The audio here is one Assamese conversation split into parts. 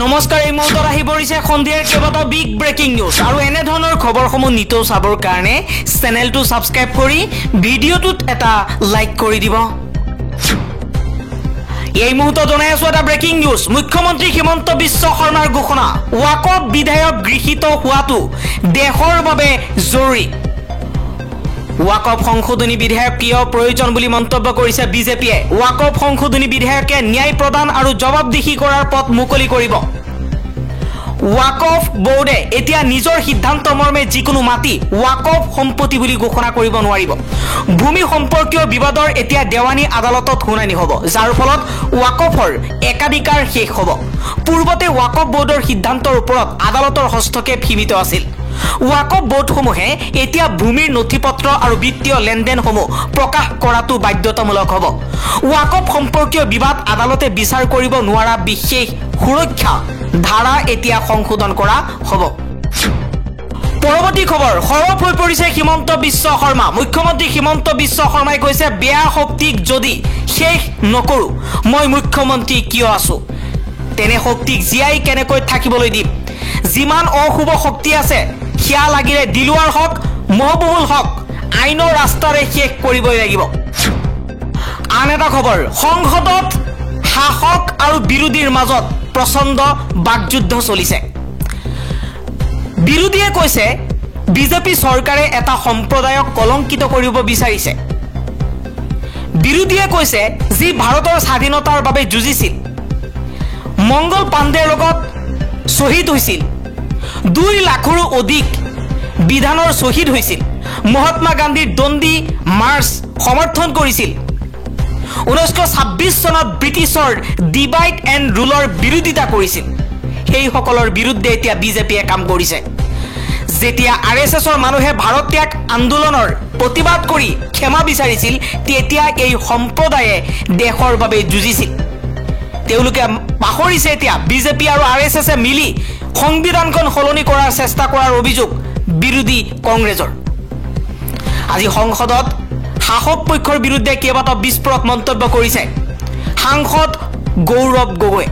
নমস্কাৰ এই মুহূৰ্তত আহি পৰিছে সন্ধিয়াৰ কেইবাটাও বিগ ব্ৰেকিং নিউজ আৰু এনে ধৰণৰ খবৰসমূহ নিতৌ চাবৰ কাৰণে চেনেলটো সাবস্ক্ৰাইব কৰি ভিডিঅ'টোত এটা লাইক কৰি দিব। এই মুহূৰ্তত জনাই আছো এটা ব্ৰেকিং নিউজ। মুখ্যমন্ত্ৰী হিমন্ত বিশ্ব শৰ্মাৰ ঘোষণা, ৱাকফ বিধায়ক গৃহীত হোৱাটো দেশৰ বাবে জৰুৰী। ৱাকফ সংশোধনী বিধেয়ক কিয় প্ৰয়োজন বুলি মন্তব্য কৰিছে বিজেপিয়ে। ৱাকফ সংশোধনী বিধেয়কে ন্যায় প্ৰদান আৰু জবাবদিহি কৰাৰ পথ মুকলি কৰিব। ৱাকফ বোৰ্ডে এতিয়া নিজৰ সিদ্ধান্ত মৰ্মে যিকোনো মাটি ৱাকফ সম্পত্তি বুলি ঘোষণা কৰিব নোৱাৰিব। ভূমি সম্পৰ্কীয় বিবাদৰ এতিয়া দেৱানী আদালতত শুনানি হ'ব, যাৰ ফলত ৱাকফৰ একাধিকাৰ শেষ হ'ব। পূৰ্বতে ৱাকফ বোৰ্ডৰ সিদ্ধান্তৰ ওপৰত আদালতৰ হস্তক্ষেপ সীমিত আছিল। ৱাকফ বোৰ্ডসমূহে এতিয়া ভূমিৰ নথিপত্ৰ আৰু বিত্তীয় লেনদেনসমূহ প্ৰকাশ কৰাটো বাধ্যতামূলক হ'ব। ৱাকফ সম্পৰ্কীয় বিবাদ আদালতে বিচাৰ কৰিব নোৱাৰা বিশেষ সুৰক্ষা ধাৰা এতিয়া সংশোধন কৰা হ'ব। পৰৱৰ্তী খবৰ, সৰব হৈ পৰিছে হিমন্ত বিশ্ব শৰ্মা। মুখ্যমন্ত্ৰী হিমন্ত বিশ্ব শৰ্মাই কৈছে, বেয়া শক্তিক যদি শেষ নকৰো মই মুখ্যমন্ত্ৰী কিয় আছো, তেনে শক্তিক জীয়াই কেনেকৈ থাকিবলৈ দিম। যিমান অশুভ শক্তি আছে সেয়া লাগিলে দিলৱাৰ হক মহবুবুল হক আইনৰ ৰাস্তাৰে শেষ কৰিবই লাগিব। আন এটা খবৰ, সংসদত শাসক আৰু বিৰোধীৰ মাজত প্ৰচণ্ড বাকযুদ্ধ চলিছে। বিৰোধীয়ে কৈছে বিজেপি চৰকাৰে এটা সম্প্ৰদায়ক কলংকিত কৰিব বিচাৰিছে। বিৰোধীয়ে কৈছে যি ভাৰতৰ স্বাধীনতাৰ বাবে যুঁজিছিল, মংগল পাণ্ডেৰ লগত শ্বহীদ হৈছিল, 2 লাখৰো অধিক বিধানৰ শ্বহীদ হৈছিল, মহাত্মা গান্ধীৰ দণ্ডি মাৰ্চ সমৰ্থন কৰিছিল, 1926 চনত ব্ৰিটিছৰ ডিভাইড এণ্ড ৰুলৰ বিৰোধিতা কৰিছিল, সেইসকলৰ বিৰুদ্ধে এতিয়া বিজেপিয়ে কাম কৰিছে। যেতিয়া RSSৰ মানুহে ভাৰত ত্যাগ আন্দোলনৰ প্ৰতিবাদ কৰি ক্ষমা বিচাৰিছিল, তেতিয়া এই সম্প্ৰদায়ে দেশৰ বাবে যুঁজিছিল। তেওঁলোকে পাহৰিছে এতিয়া বিজেপি আৰু RSSে মিলি সংবিধানখন সলনি কৰাৰ চেষ্টা কৰাৰ অভিযোগ বিৰোধী কংগ্ৰেছৰ। আজি সংসদত শাসক পক্ষৰ বিৰুদ্ধে কেইবাটাও বিস্ফোৰক মন্তব্য কৰিছে সাংসদ গৌৰৱ গগৈ।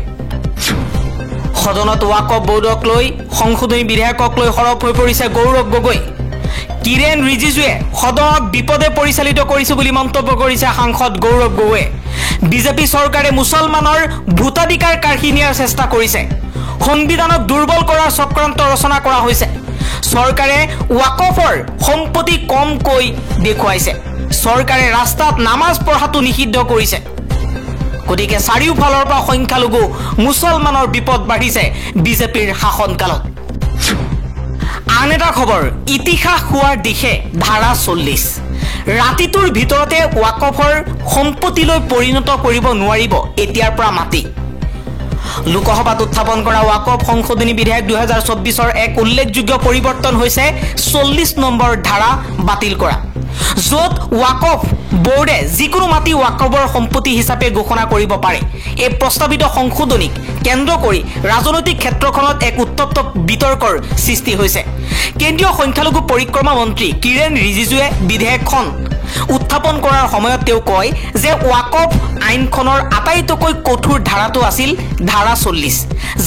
সদনত ৱাকফ বোৰ্ডক লৈ সংশোধনী বিধেয়কক লৈ সৰব হৈ পৰিছে গৌৰৱ গগৈ। কিৰেণ ৰিজিজুৱে সদনক বিপদে পৰিচালিত কৰিছে বুলি মন্তব্য কৰিছে সাংসদ গৌৰৱ গগৈয়ে। বিজেপি চৰকাৰে মুছলমানৰ ভোটাধিকাৰ কাঢ়ি নিয়াৰ চেষ্টা কৰিছে। সংবিধানক দুৰ্বল কৰাৰ চক্ৰান্ত ৰচনা কৰা হৈছে। চৰকাৰে ৱাকফৰ সম্পত্তি কমকৈ দেখুৱাইছে। চৰকাৰে ৰাস্তাত নামাজ পঢ়াটো নিষিদ্ধ কৰিছে। গতিকে চাৰিওফালৰ পৰা সংখ্যালঘু মুছলমানৰ বিপদ বাঢ়িছে বিজেপিৰ শাসনকালত। আন এটা খবৰ, ইতিহাস হোৱাৰ দিশে ধাৰা 40। ৰাতিটোৰ ভিতৰতে ৱাকফৰ সম্পত্তিলৈ পৰিণত কৰিব নোৱাৰিব এতিয়াৰ পৰা মাটি। লোকসভাত উত্থাপন কৰা ৱাকফ সংশোধনী বিধেয়ক 2024ৰ এক উল্লেখযোগ্য পৰিৱৰ্তন হৈছে 40 নম্বৰ ধাৰা বাতিল কৰা, য'ত ৱাকফ বোৰ্ডে যিকোনো মাটি ৱাকফৰ সম্পত্তি হিচাপে ঘোষণা কৰিব পাৰে। এই প্ৰস্তাৱিত সংশোধনীক কেন্দ্ৰ কৰি ৰাজনৈতিক ক্ষেত্ৰখনত এক উত্তপ্ত বিতৰ্কৰ সৃষ্টি হৈছে। কেন্দ্ৰীয় সংখ্যালঘু পৰিক্ৰমা মন্ত্ৰী কিৰেণ ৰিজিজুৱে বিধেয়কখন উত্থাপন কৰাৰ সময়ত তেওঁ কয় যে ৱাকফ আইনখনৰ আটাইতকৈ কঠোৰ ধাৰাটো আছিল ধাৰা 40,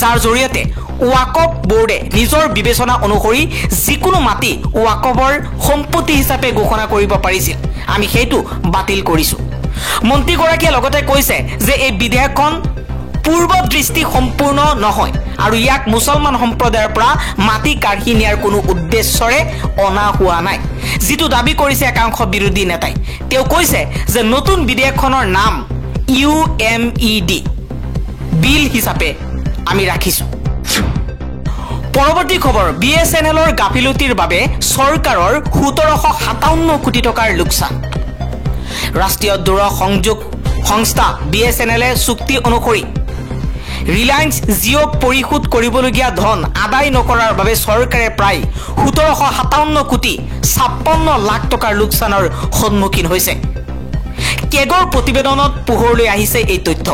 যাৰ জৰিয়তে ৱাকফ বোৰ্ডে নিজৰ বিবেচনা অনুসৰি যিকোনো মাটি ৱাকফৰ সম্পত্তি হিচাপে ঘোষণা কৰিব পাৰিছিল। আমি সেইটো বাতিল কৰিছো। মন্ত্ৰীগৰাকীয়ে লগতে কৈছে যে এই বিধেয়কখন পূৰ্বদৃষ্টি সম্পূৰ্ণ নহয় আৰু ইয়াক মুছলমান সম্প্ৰদায়ৰ পৰা মাটি কাঢ়ি নিয়াৰ কোনো উদ্দেশ্যৰে অনা হোৱা নাই, যিটো দাবী কৰিছে একাংশ বিৰোধী নেতাই। তেওঁ কৈছে যে নতুন বিধেয়কখনৰ নাম UMED বিল হিচাপে আমি ৰাখিছো। পৰৱৰ্তী খবৰ, BSNLৰ গাফিলতিৰ বাবে চৰকাৰৰ 1757 কোটি টকাৰ লোকচান। ৰাষ্ট্ৰীয় দূৰসংযোগ সংস্থা BSNLে চুক্তি অনুসৰি ৰিলায়েন্স জিঅ'ক পৰিশোধ কৰিবলগীয়া ধন আদায় নকৰাৰ বাবে চৰকাৰে প্ৰায় 1757 কোটি 56 লাখ টকাৰ লোকচানৰ সন্মুখীন হৈছে। কেগৰ প্ৰতিবেদনত পোহৰলৈ আহিছে এই তথ্য।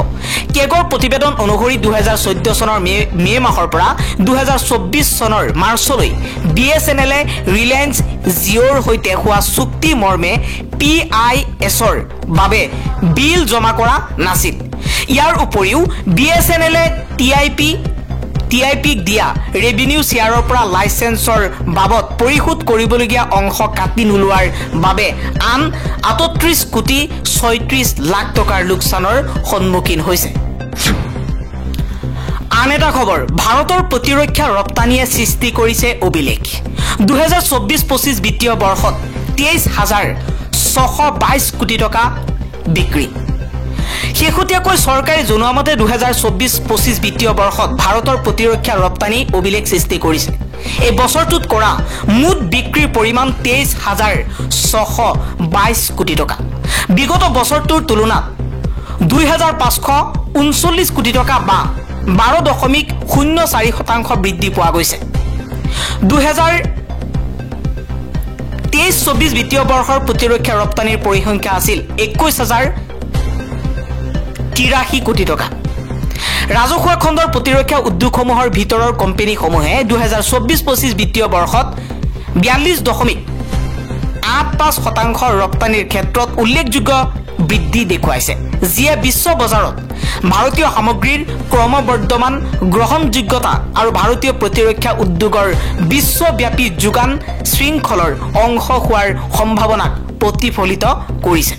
কেগৰ প্ৰতিবেদন অনুসৰি 2014 চনৰ মে মাহৰ পৰা 2024 চনৰ মাৰ্চলৈ BSNLে ৰিলায়েন্স জিঅ'ৰ সৈতে হোৱা চুক্তি মৰ্মে PISৰ বাবে বিল জমা কৰা নাছিল। ইয়াৰ উপৰিও BSNLে TIP টিআইপিক দিয়া ৰেভিনিউ শ্বেয়াৰৰ পৰা লাইচেন্সৰ বাবদ পৰিশোধ কৰিবলগীয়া অংশ কাটি নোলোৱাৰ বাবে আন ৩৮ কোটি ৩৬ লাখ টকাৰ লোকচানৰ সন্মুখীন হৈছে। আন এটা খবৰ, ভাৰতৰ প্ৰতিৰক্ষা ৰপ্তানিয়ে সৃষ্টি কৰিছে অভিলেখ। ২০২৪-২৫ বিত্তীয় বৰ্ষত ২৩,৬২২ কোটি টকা বিক্ৰী। শেহতীয়াকৈ চৰকাৰে জনোৱা মতে ২০২৪-২৫ বিত্তীয় বৰ্ষত ভাৰতৰ প্ৰতিৰক্ষা ৰপ্তানি অভিলেখ সৃষ্টি কৰিছে। এই বছৰটোত কৰা মুঠ বিক্ৰীৰ পৰিমাণ ২৩,৬২২ কোটি টকা। বিগত বছৰটোৰ তুলনাত ২,৫৩৯ কোটি টকা বা ১২.০৪% বৃদ্ধি পোৱা গৈছে। ২০২৩-২৪ বিত্তীয় বৰ্ষৰ প্ৰতিৰক্ষা ৰপ্তানিৰ পৰিসংখ্যা আছিল ২১,০৮৩ কোটি টকা। ৰাজহুৱা খণ্ডৰ প্ৰতিৰক্ষা উদ্যোগসমূহৰ ভিতৰৰ কোম্পানীসমূহে ২০২৪-২৫ বিত্তীয় বৰ্ষত ৪২.৮৫% ৰপ্তানিৰ ক্ষেত্ৰত উল্লেখযোগ্য বৃদ্ধি দেখুৱাইছে, যিয়ে বিশ্ব বজাৰত ভাৰতীয় সামগ্ৰীৰ ক্ৰমবৰ্ধমান গ্ৰহণযোগ্যতা আৰু ভাৰতীয় প্ৰতিৰক্ষা উদ্যোগৰ বিশ্বব্যাপী যোগান শৃংখলৰ অংশ হোৱাৰ সম্ভাৱনাক প্ৰতিফলিত কৰিছে।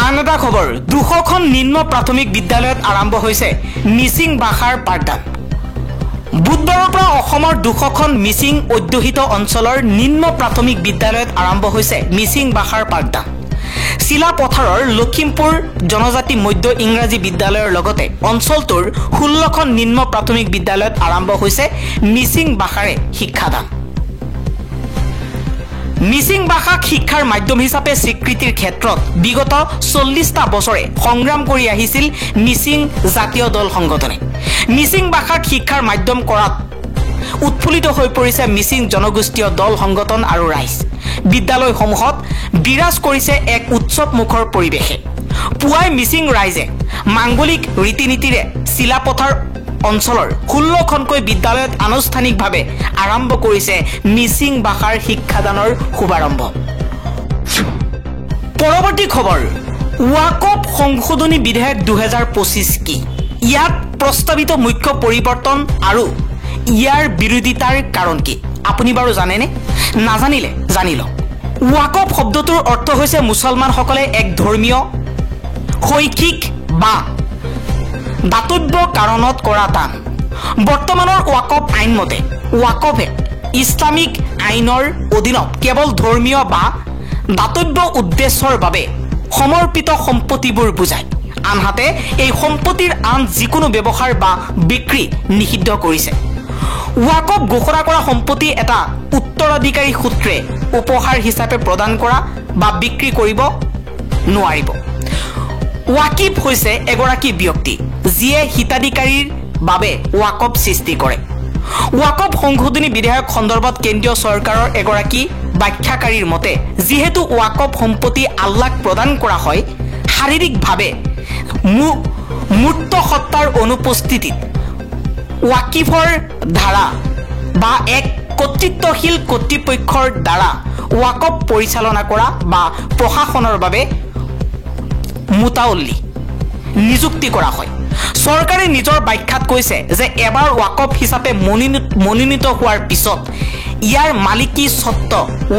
আন এটা খবৰ, ২০০খন নিম্ন প্ৰাথমিক বিদ্যালয়ত আৰম্ভ হৈছে মিচিং ভাষাৰ পাঠদান। বুধবাৰৰ পৰা অসমৰ ২০০খন মিচিং অধ্যুষিত অঞ্চলৰ নিম্ন প্ৰাথমিক বিদ্যালয়ত আৰম্ভ হৈছে মিচিং ভাষাৰ পাঠদান। চিলাপথাৰৰ লখিমপুৰ জনজাতি মধ্য ইংৰাজী বিদ্যালয়ৰ লগতে অঞ্চলটোৰ ১৬খন নিম্ন প্ৰাথমিক বিদ্যালয়ত আৰম্ভ হৈছে মিচিং ভাষাৰে শিক্ষাদান। মিচিং ভাষাক শিক্ষাৰ মাধ্যম হিচাপে স্বীকৃতিৰ ক্ষেত্ৰত বিগত ৪০টা বছৰে সংগ্ৰাম কৰি আহিছিল মিচিং জাতীয় দল সংগঠনে। মিচিং ভাষাক শিক্ষাৰ মাধ্যম কৰাত উৎফুল্লিত হৈ পৰিছে মিচিং জনগোষ্ঠীয় দল সংগঠন আৰু ৰাইজ। বিদ্যালয়সমূহত বিৰাজ কৰিছে এক উৎসৱমুখৰ পৰিৱেশে। পুৱাই মিচিং ৰাইজে মাংগলিক ৰীতি নীতিৰে চিলাপথাৰ অঞ্চলৰ ১৬খনকৈ বিদ্যালয়ত আনুষ্ঠানিকভাৱে আৰম্ভ কৰিছে মিচিং ভাষাৰ শিক্ষাদানৰ শুভাৰম্ভ। পৰৱৰ্তী খবৰ, ৱাকফ সংশোধনী বিধেয়ক ২০২৫ কি? ইয়াত প্ৰস্তাৱিত মুখ্য পৰিৱৰ্তন আৰু ইয়াৰ বিৰোধিতাৰ কাৰণ কি? আপুনি বাৰু জানেনে? নাজানিলে জানি লওক। ৱাকফ শব্দটোৰ অৰ্থ হৈছে মুছলমানসকলে এক ধৰ্মীয়, শৈক্ষিক বা দাতব্য কাৰণত কৰা দান। বৰ্তমানৰ ৱাকফ আইন মতে ৱাকফে ইছলামিক আইনৰ অধীনত কেৱল ধৰ্মীয় বা দাতব্য উদ্দেশ্যৰ বাবে সমৰ্পিত সম্পত্তিবোৰ বুজায়। আনহাতে এই সম্পত্তিৰ আন যিকোনো ব্যৱহাৰ বা বিক্ৰী নিষিদ্ধ কৰিছে। ৱাকফ ঘোষণা কৰা সম্পত্তি এটা উত্তৰাধিকাৰী সূত্ৰে উপহাৰ হিচাপে প্ৰদান কৰা বা বিক্ৰী কৰিব নোৱাৰিব। ৱাকিফ হৈছে এগৰাকী ব্যক্তি যিয়ে হিতাধিকাৰীৰ বাবে ৱাকফ সৃষ্টি কৰে। ৱাকফ সংশোধনী বিধেয়ক সন্দৰ্ভত কেন্দ্ৰীয় চৰকাৰৰ এগৰাকী ব্যাখ্যাকাৰীৰ মতে, যিহেতু ৱাকফ সম্পত্তি আল্লাহক প্ৰদান কৰা হয়, শাৰীৰিকভাৱে মূৰ্ত সত্তাৰ অনুপস্থিতিত ৱাকিফৰ ধাৰা বা এক কৰ্তৃত্বশীল কৰ্তৃপক্ষৰ দ্বাৰা ৱাকফ পৰিচালনা কৰা বা প্ৰশাসনৰ বাবে মুতাৱল্লী নিযুক্তি কৰা হয়। চৰকাৰে নিজৰ ব্যাখ্যাত কৈছে যে এবাৰ ৱাকফ হিচাপে মনোনীত হোৱাৰ পিছত ইয়াৰ মালিকী স্বত্ব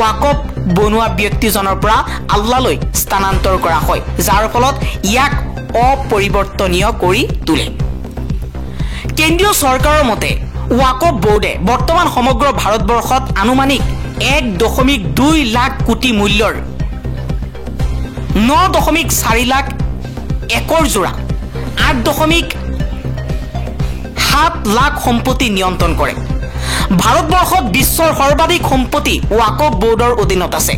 ৱাকফ বনোৱা ব্যক্তিজনৰ পৰা আল্লাহলৈ স্থানান্তৰ কৰা হয়, যাৰ ফলত ইয়াক অপৰিৱৰ্তনীয় কৰি তোলে। কেন্দ্ৰীয় চৰকাৰৰ মতে ৱাকফ বোৰ্ডে বৰ্তমান সমগ্ৰ ভাৰতবৰ্ষত আনুমানিক ১.২ লাখ কোটি মূল্যৰ ৯.৪ লাখ একৰ জোৰা ৮.৭ লাখ সম্পত্তি নিয়ন্ত্ৰণ কৰে। ভাৰতবৰ্ষত বিশ্বৰ সৰ্বাধিক সম্পত্তি ৱাকফ বোৰ্ডৰ অধীনত আছে।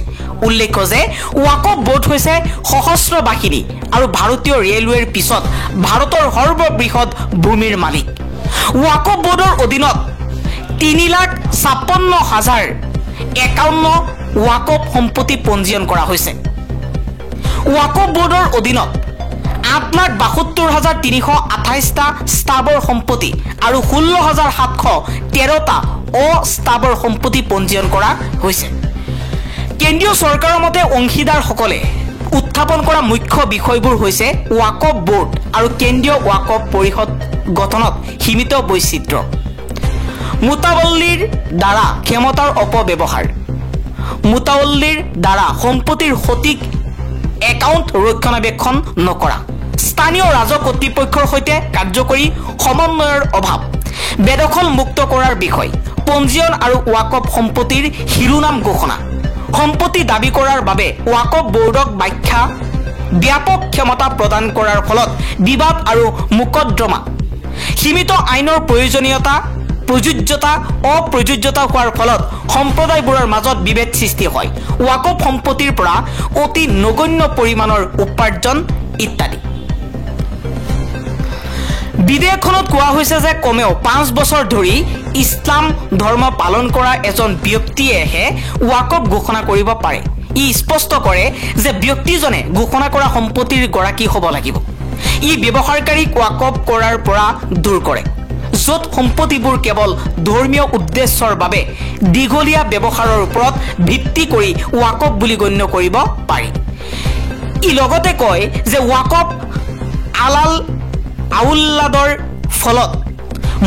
উল্লেখ্য যে ৱাকফ বোৰ্ড হৈছে সশস্ত্ৰ বাহিনী আৰু ভাৰতীয় ৰেলৱেৰ পিছত ভাৰতৰ সৰ্ববৃহৎ ভূমিৰ মালিক। ৱাকফ বোৰ্ডৰ অধীনত ৩,৫৬,০৫১ ৱাকফ সম্পত্তি পঞ্জীয়ন কৰা হৈছে। ৱাকফ বোৰ্ডৰ অধীনত ৮,৭২,৩২৮টা স্থাবৰ সম্পত্তি আৰু ১৬,৭১৩টা অস্থাবৰ সম্পত্তি পঞ্জীয়ন কৰা হৈছে। কেন্দ্ৰীয় চৰকাৰৰ মতে অংশীদাৰসকলে উত্থাপন কৰা মুখ্য বিষয়বোৰ হৈছে ৱাকফ বোৰ্ড আৰু কেন্দ্ৰীয় ৱাকফ পৰিষদ গঠনত সীমিত বৈচিত্ৰ্য, মুতাৱল্লীৰ দ্বাৰা ক্ষমতাৰ অপব্যৱহাৰ, মুতাৱল্লীৰ দ্বাৰা সম্পত্তিৰ সঠিক একাউণ্ট ৰক্ষণাবেক্ষণ নকৰা, স্থানীয় ৰাজহ কৰ্তৃপক্ষৰ সৈতে কাৰ্যকৰী সমন্বয়ৰ অভাৱ, বেদখল মুক্ত কৰাৰ বিষয়, পঞ্জীয়ন আৰু ৱাকফ সম্পত্তিৰ শিৰোনাম ঘোষণা, সম্পত্তি দাবী কৰাৰ বাবে ৱাকফ বোৰ্ডক ব্যাপক ক্ষমতা প্ৰদান কৰাৰ ফলত বিবাদ আৰু মোকদ্দমা, সীমিত আইনৰ অপ্ৰযোজ্যতা হোৱাৰ ফলত সম্প্ৰদায়বোৰৰ মাজত বিভেদ সৃষ্টি হয়, ৱাকফ সম্পত্তিৰ পৰা অতি নগণ্য পৰিমাণৰ উপাৰ্জন ইত্যাদি। বিধেয়কখনত কোৱা হৈছে যে কমেও 5 বছৰ ধৰি ইছলাম ধৰ্ম পালন কৰা এজন ব্যক্তিয়েহে ৱাকফ ঘোষণা কৰিব পাৰে। ই স্পষ্ট কৰে যে ব্যক্তিজনে ঘোষণা কৰা সম্পত্তিৰ গৰাকী হ'ব লাগিব। ই ব্যৱহাৰকাৰীক ৱাকফ কৰাৰ পৰা দূৰ কৰে, য'ত সম্পত্তিবোৰ কেৱল ধৰ্মীয় উদ্দেশ্যৰ বাবে দীঘলীয়া ব্যৱহাৰৰ ওপৰত ভিত্তি কৰি ৱাকফ বুলি গণ্য কৰিব পাৰি। ই লগতে কয় যে ৱাকফ আউলাদৰ ফলত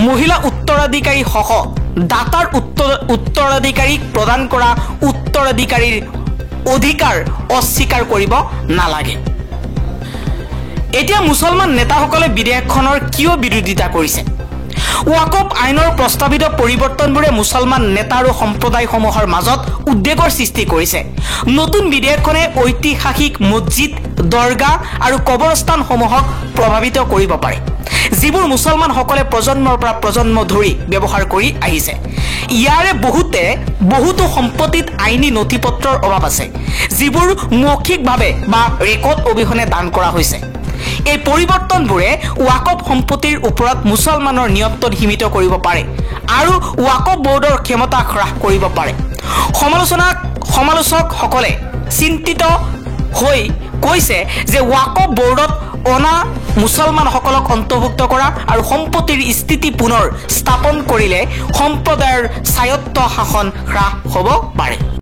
মহিলা উত্তৰাধিকাৰী সহ দাতাৰ উত্তৰাধিকাৰীক প্ৰদান কৰা উত্তৰাধিকাৰীৰ অধিকাৰ অস্বীকাৰ কৰিব নালাগে। এতিয়া মুছলমান নেতাসকলে বিধেয়কখনৰ কিয় বিৰোধিতা কৰিছে? ৱাকফ আইনৰ প্ৰস্তাৱিত পৰিৱৰ্তনবোৰে মুছলমান নেতা আৰু সম্প্ৰদায়সমূহৰ মাজত উদ্বেগৰ সৃষ্টি কৰিছে। নতুন বিধেয়কখনে ঐতিহাসিক মছজিদ, দৰগাহ আৰু কবৰস্থানসমূহক প্ৰভাৱিত কৰিব পাৰে, যিবোৰ মুছলমানসকলে প্ৰজন্মৰ পৰা প্ৰজন্ম ধৰি ব্যৱহাৰ কৰি আহিছে। ইয়াৰে বহুতো সম্পত্তিত আইনী নথিপত্ৰৰ অভাৱ আছে, যিবোৰ মৌখিকভাৱে বা ৰেকৰ্ড অবিহনে দান কৰা হৈছে। এই পৰিৱৰ্তনবোৰে ৱাকফ সম্পত্তিৰ ওপৰত মুছলমানৰ নিয়ন্ত্ৰণ সীমিত কৰিব পাৰে আৰু ৱাকফ বোৰ্ডৰ ক্ষমতা হ্ৰাস কৰিব পাৰে। সমালোচকসকলে চিন্তিত হৈ কৈছে যে ৱাকফ বোৰ্ডত অনা মুছলমানসকলক অন্তৰ্ভুক্ত কৰা আৰু সম্পত্তিৰ স্থিতি পুনৰ স্থাপন কৰিলে সম্প্ৰদায়ৰ স্বায়ত্ব শাসন হ্ৰাস হ'ব পাৰে।